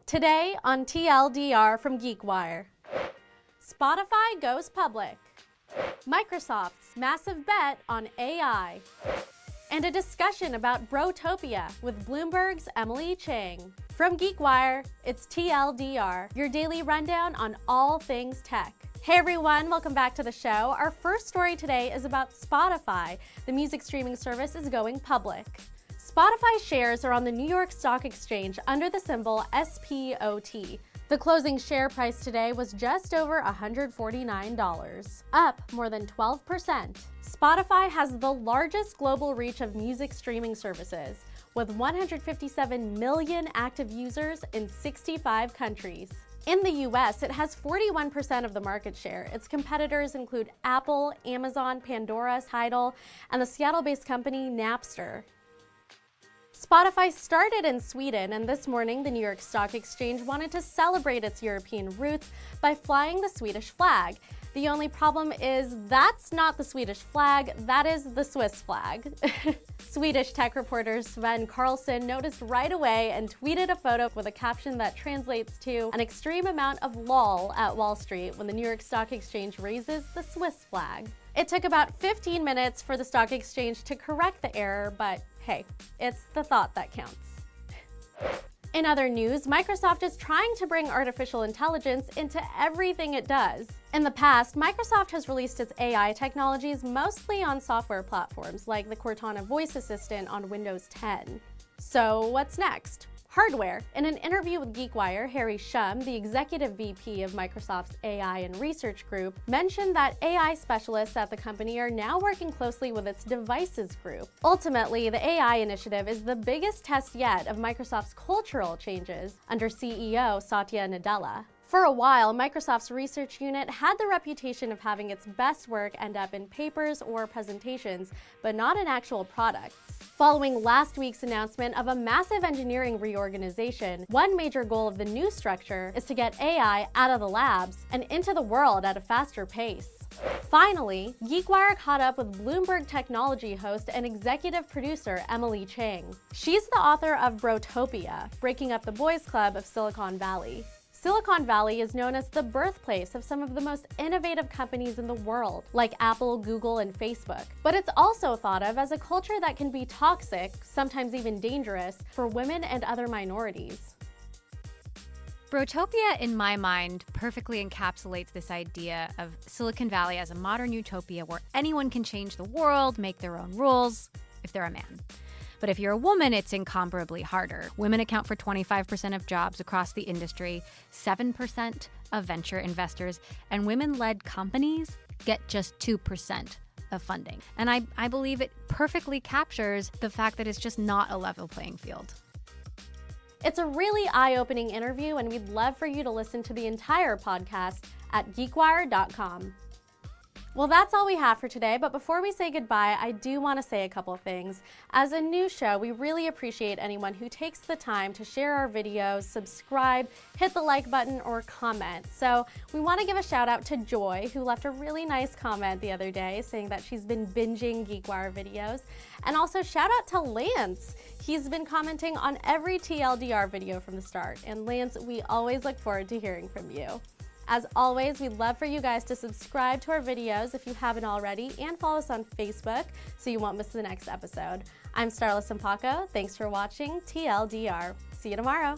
Today on TLDR from GeekWire, Spotify goes public, Microsoft's massive bet on AI, and a discussion about Brotopia with Bloomberg's Emily Chang. From GeekWire, it's TLDR, your daily rundown on all things tech. Hey everyone, welcome back to the show. Our first story today is about Spotify. The music streaming service is going public. Spotify shares are on the New York Stock Exchange under the symbol SPOT. The closing share price today was just over $149, up more than 12%. Spotify has the largest global reach of music streaming services, with 157 million active users in 65 countries. In the US, it has 41% of the market share. Its competitors include Apple, Amazon, Pandora, Tidal, and the Seattle-based company Napster. Spotify started in Sweden, and this morning the New York Stock Exchange wanted to celebrate its European roots by flying the Swedish flag. The only problem is that's not the Swedish flag, that is the Swiss flag. Swedish tech reporter Sven Carlson noticed right away and tweeted a photo with a caption that translates to an extreme amount of lol at Wall Street when the New York Stock Exchange raises the Swiss flag. It took about 15 minutes for the stock exchange to correct the error, but hey, it's the thought that counts. In other news, Microsoft is trying to bring artificial intelligence into everything it does. In the past, Microsoft has released its AI technologies mostly on software platforms like the Cortana voice assistant on Windows 10. So what's next? Hardware. In an interview with GeekWire, Harry Shum, the executive VP of Microsoft's AI and research group, mentioned that AI specialists at the company are now working closely with its devices group. Ultimately, the AI initiative is the biggest test yet of Microsoft's cultural changes under CEO Satya Nadella. For a while, Microsoft's research unit had the reputation of having its best work end up in papers or presentations, but not in actual products. Following last week's announcement of a massive engineering reorganization, one major goal of the new structure is to get AI out of the labs and into the world at a faster pace. Finally, GeekWire caught up with Bloomberg technology host and executive producer Emily Chang. She's the author of Brotopia, Breaking Up the Boys Club of Silicon Valley. Silicon Valley is known as the birthplace of some of the most innovative companies in the world, like Apple, Google, and Facebook. But it's also thought of as a culture that can be toxic, sometimes even dangerous, for women and other minorities. Brotopia, in my mind, perfectly encapsulates this idea of Silicon Valley as a modern utopia where anyone can change the world, make their own rules, if they're a man. But if you're a woman, it's incomparably harder. Women account for 25% of jobs across the industry, 7% of venture investors, and women-led companies get just 2% of funding. And I believe it perfectly captures the fact that it's just not a level playing field. It's a really eye-opening interview, and we'd love for you to listen to the entire podcast at geekwire.com. Well, that's all we have for today, but before we say goodbye, I do want to say a couple things. As a new show, we really appreciate anyone who takes the time to share our videos, subscribe, hit the like button, or comment. So we want to give a shout out to Joy, who left a really nice comment the other day saying that she's been binging GeekWire videos. And also shout out to Lance. He's been commenting on every TLDR video from the start. And Lance, we always look forward to hearing from you. As always, we'd love for you guys to subscribe to our videos if you haven't already, and follow us on Facebook so you won't miss the next episode. I'm Starla Sampaco. Thanks for watching TLDR. See you tomorrow.